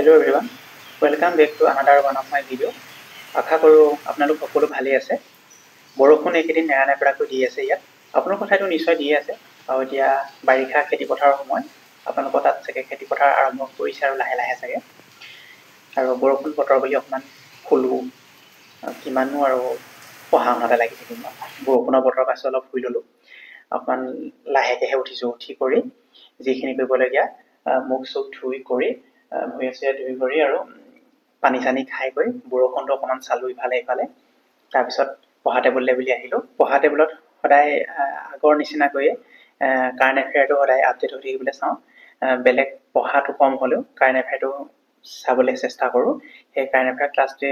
Hello everyone, welcome back to another one of my video. আশা কৰোঁ আপোনালোক সকলো ভালে আছে। বৰষুণ এইকেইদিন নেৰানেপেৰাকৈ দি আছে ইয়াত। আপোনালোকৰ ঠাইতো নিশ্চয় দি আছে আৰু এতিয়া বাৰিষা খেতি পথাৰৰ সময়। আপোনালোকৰ তাত চাগে খেতি পথাৰ আৰম্ভ কৰিছে আৰু লাহে লাহে চাগে। আৰু বৰষুণ বতৰ বুলি অকণমান শুলো কিমানো আৰু পঢ়া শুনাতে লাগি থাকিম। বৰষুণৰ বতৰৰ পাছত অলপ শুই ল'লোঁ। অকণমান লাহেকৈহে উঠিছোঁ, উঠি কৰি যিখিনি কৰিবলগীয়া মুখ চুখ ধুই কৰি ভৰি চুই ধুই কৰি আৰু পানী চানী খাই কৰি বৰষুণটো অকণমান চালোঁ ইফালে ইফালে। তাৰপিছত পঢ়া টেবুললৈ বুলি আহিলোঁ। পঢ়া টেবুলত সদায় আগৰ নিচিনাকৈয়ে কাৰেণ্ট এফেয়াৰটো সদায় আপডেট হৈ থাকিবলৈ চাওঁ। বেলেগ পঢ়াটো কম হ'লেও কাৰেণ্ট এফেয়াৰটো চাবলৈ চেষ্টা কৰোঁ। সেই কাৰেণ্ট এফেয়াৰ ক্লাছটোৱে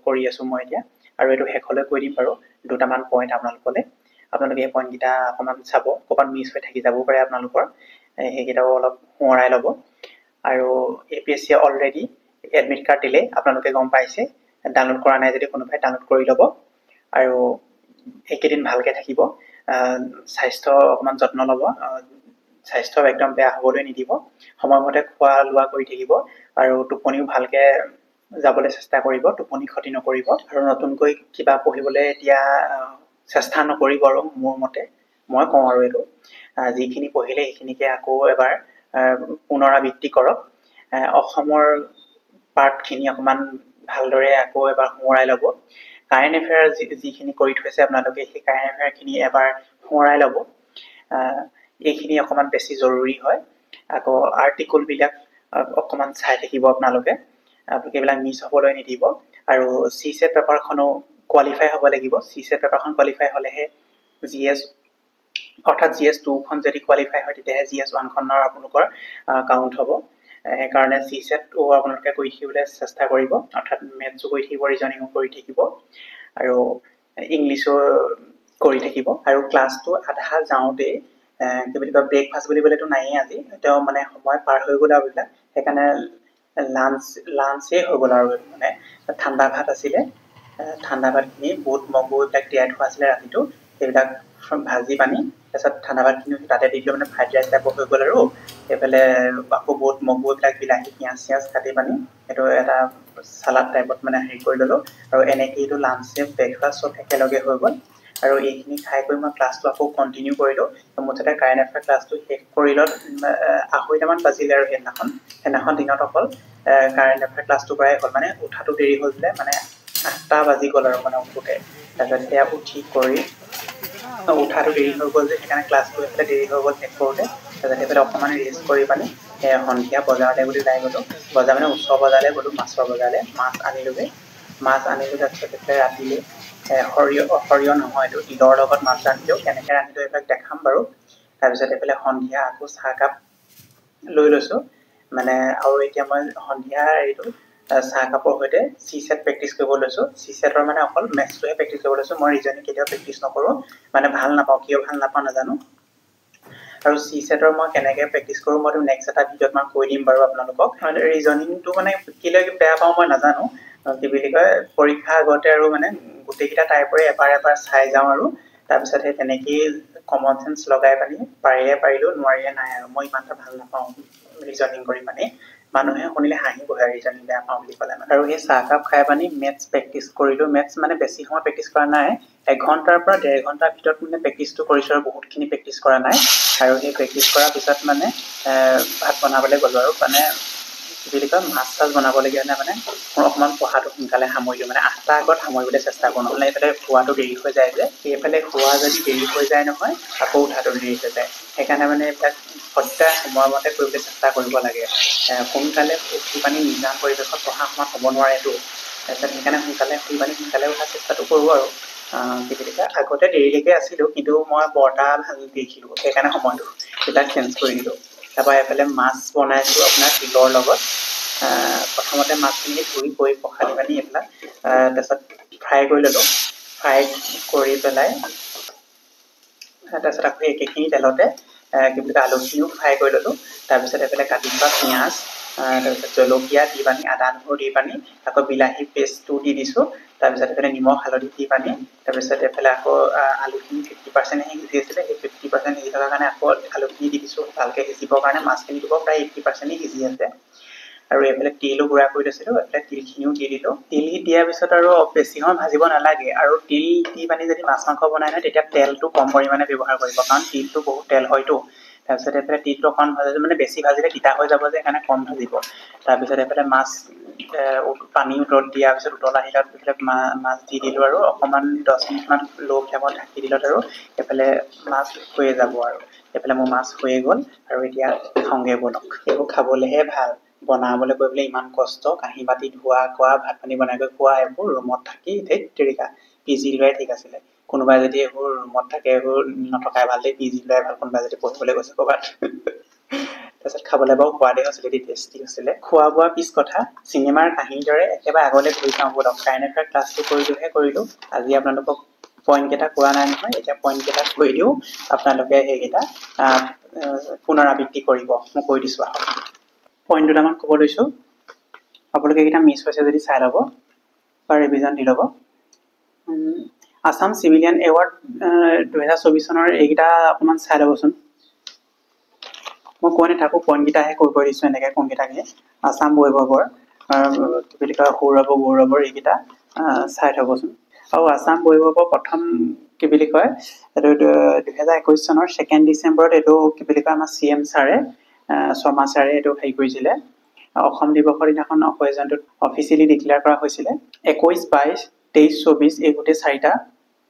কৰি আছোঁ মই এতিয়া, আৰু এইটো শেষলৈ কৈ দিম বাৰু দুটামান পইণ্ট আপোনালোকলৈ। আপোনালোকে এই পইণ্টকেইটা অকণমান চাব, ক'ৰবাত মিছ হৈ থাকি যাবও পাৰে আপোনালোকৰ, সেইকেইটাও অলপ সোঁৱৰাই ল'ব। আৰু APSC অলৰেডি এডমিট কাৰ্ড দিলে, আপোনালোকে গম পাইছে। ডাউনলোড কৰা নাই যদি কোনোবাই ডাউনলোড কৰি ল'ব। আৰু এইকেইদিন ভালকৈ থাকিব, স্বাস্থ্য অকণমান যত্ন ল'ব, স্বাস্থ্য একদম বেয়া হ'বলৈ নিদিব, সময়মতে খোৱা লোৱা কৰি থাকিব, আৰু টোপনিও ভালকৈ যাবলৈ চেষ্টা কৰিব, টোপনি ক্ষতি নকৰিব, আৰু নতুনকৈ কিবা পঢ়িবলৈ এতিয়া চেষ্টা নকৰিব। আৰু মোৰ মতে মই কওঁ আৰু এইটো যিখিনি পঢ়িলে সেইখিনিকে আকৌ এবাৰ পুনৰাবৃত্তি কৰক। অসমৰ পাৰ্টখিনি অকণমান ভালদৰে আকৌ এবাৰ সোঁৱৰাই ল'ব। কাৰেণ্ট এফেয়াৰ যিখিনি কৰি থৈছে আপোনালোকে, সেই কাৰেণ্ট এফেয়াৰখিনি এবাৰ সোঁৱৰাই ল'ব। এইখিনি অকণমান বেছি জৰুৰী হয়। আকৌ আৰ্টিকলবিলাক অকণমান চাই থাকিব আপোনালোকে এইবিলাক মিছ হ'বলৈ নিদিব। আৰু CSET পেপাৰখনো কোৱালিফাই হ'ব লাগিব। CSET পেপাৰখন কোৱালিফাই হ'লেহে GS অৰ্থাৎ GS 2খন যদি কোৱালিফাই হয় তেতিয়াহে GS 1খনৰ আপোনালোকৰ কাউণ্ট হ'ব। সেইকাৰণে CSETও আপোনালোকে কৰি থাকিবলৈ চেষ্টা কৰিব, অৰ্থাৎ মেথছো কৰি থাকিব, ৰিজনিঙো কৰি থাকিব, আৰু ইংলিছো কৰি থাকিব। আৰু ক্লাছটো আধা যাওঁতেই কি বুলি কয়, ব্ৰেকফাষ্ট বুলিবলৈতো নায়েই আজি, তেওঁ মানে সময় পাৰ হৈ গ'ল আৰু এইবিলাক। সেইকাৰণে লাঞ্চেই হৈ গ'ল। আৰু মানে ঠাণ্ডা ভাত আছিলে, ঠাণ্ডা ভাতখিনি বুট মগু এইবিলাক তিয়াই থোৱা আছিলে ৰাতিটো, সেইবিলাক ভাজি পানি তাৰপিছত ঠাণ্ডা ভাতখিনি তাতে দি দিলোঁ, মানে ফ্ৰাইড ৰাইচ টাইপৰ হৈ গ'ল। আৰু এইফালে আকৌ বুট মগু এইবিলাক বিলাহী পিঁয়াজ চিয়াজ কাটি পানি সেইটো এটা চালাড টাইপত মানে হেৰি কৰি ল'লোঁ। আৰু এনেকেই এইটো লাঞ্চে ব্ৰেকফাষ্ট চব একেলগে হৈ গ'ল। আৰু এইখিনি খাই কৰি মই ক্লাছটো আকৌ কণ্টিনিউ কৰিলোঁ। মুঠতে কাৰেণ্ট এফেয়াৰ ক্লাছটো শেষ কৰি লত 2:30মান বাজিলে। আৰু সেইদিনাখন দিনত অকল কাৰেণ্ট এফেয়াৰ ক্লাছটো কৰাই হ'ল, মানে উঠাটো দেৰি হৈ দিলে, মানে 8টা বাজি গ'ল আৰু মানে উঠোতে। তাৰপিছত সেয়া উঠি কৰি উঠাটো দেৰি হৈ গ'ল যে, সেইকাৰণে ক্লাছটো এইফালে দেৰি হৈ গ'ল শেষ কৰোঁতে। তাৰপিছত এইফালে অকণমান ৰেষ্ট কৰি পানি সন্ধিয়া বজাৰলৈ বুলি ওলাই গ'লোঁ। বজাৰ মানে ওচৰ বজাৰলৈ গ'লোঁ, মাছৰ বজাৰলৈ। মাছ আনিলোগৈ। তাৰপিছত এইফালে ৰাতিলৈ সৰিয়হ নহয়, এইটো তিলৰ লগত মাছ ৰান্ধিলোঁ। কেনেকৈ ৰান্ধিলোঁ এইবিলাক দেখাম বাৰু। তাৰপিছত এইফালে সন্ধিয়া আকৌ চাহকাপ লৈ লৈছোঁ, মানে আৰু এতিয়া মই সন্ধিয়া এইটো চাহকাপৰ সৈতে CSET প্ৰেক্টিচ কৰিব লৈছোঁ। CSETৰ মানে অকল মেথছটোহে প্ৰেক্টিচ কৰিব লৈছোঁ। মই ৰিজনিং কেতিয়াও প্ৰেক্টিচ নকৰোঁ, মানে ভাল নাপাওঁ, কিয় ভাল নাপাওঁ নাজানো। আৰু CSETৰ মই কেনেকৈ প্ৰেক্টিচ কৰোঁ মই নেক্সট এটা ভিডিঅ'ত মই কৈ দিম বাৰু আপোনালোকক। ৰিজনিংটো মানে কেলৈ বেয়া পাওঁ মই নাজানো, কি বুলি কয়, পৰীক্ষা আগতে আৰু মানে গোটেইকেইটা টাইপৰে এবাৰ চাই যাওঁ, আৰু তাৰপিছত সেই তেনেকেই কমন চেন্স লগাই পানি পাৰিলোঁ, নোৱাৰিলে নাই। আৰু মই ইমান এটা ভাল নাপাওঁ ৰিজনিং কৰি পানি। মানুহে শুনিলে হাঁহিবহে ৰিজনিং বেয়া পাওঁ বুলি ক'লে। আৰু সেই চাহকাপ খাই পানি মেথছ প্ৰেক্টিচ কৰিলোঁ। মেথছ মানে বেছি সময় প্ৰেক্টিচ কৰা নাই, 1 ঘণ্টাৰ পৰা 1.5 ঘণ্টাৰ ভিতৰত মানে প্ৰেক্টিচটো কৰিছোঁ, আৰু বহুতখিনি প্ৰেক্টিচ কৰা নাই। আৰু সেই প্ৰেক্টিচ কৰাৰ পিছত মানে ভাত বনাবলৈ গ'লোঁ। আৰু মানে কি বুলি কয়, মাছ চাছ বনাবলগীয়া হ'লে মানে মোৰ অকণমান পঢ়াটো সোনকালে সামৰিলোঁ, মানে 8টাৰ আগত সামৰিবলৈ চেষ্টা কৰোঁ, নহ'লে এইফালে খোৱাটো দেৰি হৈ যায় যে। এইফালে খোৱা যদি দেৰি হৈ যায় নহয়, আকৌ উঠাটো দেৰি হৈ যায়। সেইকাৰণে মানে এইবিলাক সদায় সময়মতে কৰিবলৈ চেষ্টা কৰিব লাগে। সোনকালে উঠি পানি নিজা পৰিৱেশত পঢ়া শুনা হ'ব নোৱাৰেতো। তাৰপিছত সেইকাৰণে সোনকালে শুই পানি সোনকালে উঠাৰ চেষ্টাটো কৰোঁ। আৰু কি বুলি কয়, আগতে দেৰিলৈকে আছিলোঁ, কিন্তু মই বৰটা ভাল দেখিলোঁ, সেইকাৰণে সময়টো এইবিলাক চেঞ্জ কৰি দিলোঁ। তাৰপৰা এইফালে মাছ বনাইছোঁ আপোনাৰ তিলৰ লগত। প্ৰথমতে মাছখিনি ধুই কৰি পখালি পানি এইবিলাক তাৰপিছত ফ্ৰাই কৰি ল'লোঁ। ফ্ৰাই কৰি পেলাই তাৰপিছত আকৌ একেখিনি তেলতে কি বুলি কয়, আলুখিনিও ফ্ৰাই কৰি ল'লোঁ। তাৰপিছত এইফালে কাটি থোৱা পিঁয়াজ, তাৰপিছত জলকীয়া দি পানি, আদা নহৰু দি পানি, আকৌ বিলাহী পেষ্টটো দি দিছোঁ। তাৰপিছত এইফালে নিমখ হালধি দি পানি, তাৰপিছত এইফালে আকৌ আলুখিনি 50% সিজি আছিলে, সেই 50% সিজি থকাৰ কাৰণে আকৌ আলুখিনি দি দিছোঁ ভালকৈ সিজিবৰ কাৰণে। মাছখিনি দিব প্ৰায় 80% সিজি আছে। আৰু এইফালে তিলো গুড়া কৰি লৈছিলোঁ, এইফালে তিলখিনিও দি দিলোঁ। তিল দিয়াৰ পিছত আৰু বেছি সময় ভাজিব নালাগে, আৰু তিল দি পানি যদি মাছ মাংস বনাই নহয় তেতিয়া তেলটো কম পৰিমাণে ব্যৱহাৰ কৰিব, কাৰণ তিলটো বহুত তেল হয়তো। তাৰপিছত এইফালে তিলটো অকণ ভাজিলে মানে বেছি ভাজিলে তিতা হৈ যাব যে, সেইকাৰণে কম ভাজিব। তাৰপিছত এইফালে মাছ পানী দিয়াৰ পিছত উতল আহিলত এইফালে মাছ দি দিলোঁ, আৰু অকণমান 10 মিনিটমান ল' ফ্লেমত ঢাকি দিলত আৰু এইফালে মাছ হৈয়ে যাব। আৰু এইফালে মোৰ মাছ হৈয়ে গ'ল, আৰু এতিয়া খাওঁগে বলক। এইবোৰ খাবলৈহে ভাল, বনাবলৈ কৰিবলৈ ইমান কষ্ট, কাঁহী বাতি ধোৱা কোৱা, ভাত পানী বনাই কৰি খোৱা, এইবোৰ ৰুমত থাকি ধেইত তেৰিকা PG লোৱাই ঠিক আছিলে। কোনোবাই যদি এইবোৰ ৰুমত থাকে, এইবোৰ নথকাই ভাল, PG লোৱাই ভাল। কোনোবাই যদি পঢ়িবলৈ গৈছে ক'ৰবাত। তাৰপিছত খাবলৈ বাৰু সোৱাদেই হৈছিলে, টেষ্টি হৈছিলে। খোৱা বোৱা পিছ কথা, চিনেমাৰ কাহিনীৰ দৰে একেবাৰে আগলৈ ঘূৰি যাওঁ বলক। কাৰেণ্ট এফেয়াৰ ক্লাছটো কৰিলোঁ। আজি আপোনালোকক পইণ্ট কেইটা কোৱা নাই নহয়, এতিয়া পইণ্ট কেইটা কৈ দিওঁ, আপোনালোকে সেইকেইটা পুনৰাবৃত্তি কৰিব। মই কৈ দিছোঁ আহক। পইণ্ট দুটামান ক'ব লৈছোঁ, আপোনালোকে এইকেইটা মিছ হৈছে যদি চাই ল'ব বা ৰিভিজন দি ল'ব। আছাম চিভিলিয়ান এৱাৰ্ড 2024 চনৰ এইকেইটা অকণমান চাই ল'বচোন। মই কৈ নাথাকোঁ, পইণ্টকেইটাহে কৈ দিছোঁ এনেকৈ কোনকেইটাকে। আছাম বৈভৱৰ কি বুলি কয়, গৌৰৱৰ এইকেইটা চাই থ'বচোন। আৰু আছাম বৈভৱৰ প্ৰথম কি বুলি কয়, এইটো 2021 চনৰ 2 ডিচেম্বৰত এইটো কি বুলি কয়, আমাৰ CM ছাৰে, শৰ্মা ছাৰে এইটো হেৰি কৰিছিলে। অসম দিৱসৰ দিনাখন অকেজনটোত অফিচিয়েলি ডিক্লেয়াৰ কৰা হৈছিলে। 21, 22, 23, 24 এই গোটেই 4টা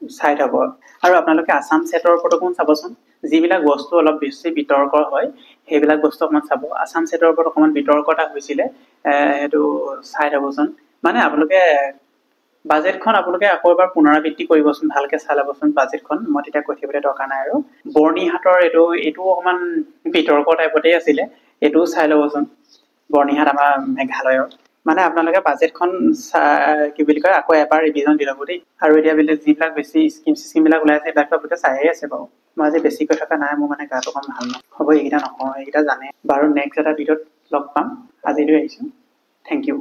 চাই থ'ব। আৰু আপোনালোকে আছাম ছেটৰ ওপৰত অকণমান চাবচোন, যিবিলাক বস্তু অলপ বেছি বিতৰ্ক হয় সেইবিলাক বস্তু অকণমান চাব। আছাম ছেটৰ ওপৰত অকণমান বিতৰ্ক এটা হৈছিলে, সেইটো চাই থ'বচোন। মানে আপোনালোকে বাজেটখন আপোনালোকে আকৌ এবাৰ পুনৰাবৃত্তি কৰিবচোন, ভালকে চাই ল'বচোন বাজেটখন। মই তেতিয়া কৈ থাকিবলৈ দৰকাৰ নাই। আৰু বৰ্ণিহাটৰ এইটো অকণমান বিতৰ্ক টাইপতেই আছিলে, এইটোও চাই ল'বচোন। বৰ্ণিহাট আমাৰ মেঘালয়ৰ। মানে আপোনালোকে বাজেটখন কি বুলি কয়, আকৌ এবাৰ ৰিভিজন দি ল'ব দেই। আৰু এতিয়া যিবিলাক বেছি স্কিমবিলাক ওলাই আছে সেইবিলাকতো আপোনালোকে চাইয়ে আছে বাৰু। মই আজি বেছি কৈ থকা নাই, মোৰ মানে গাটো অকণ ভাল নহয়। হ'ব, এইকেইটা নকওঁ, এইকেইটা জানে বাৰু। নেক্সট এটা ভিডিঅ'ত লগ পাম। আজিলৈ আহিছোঁ, থেংক ইউ।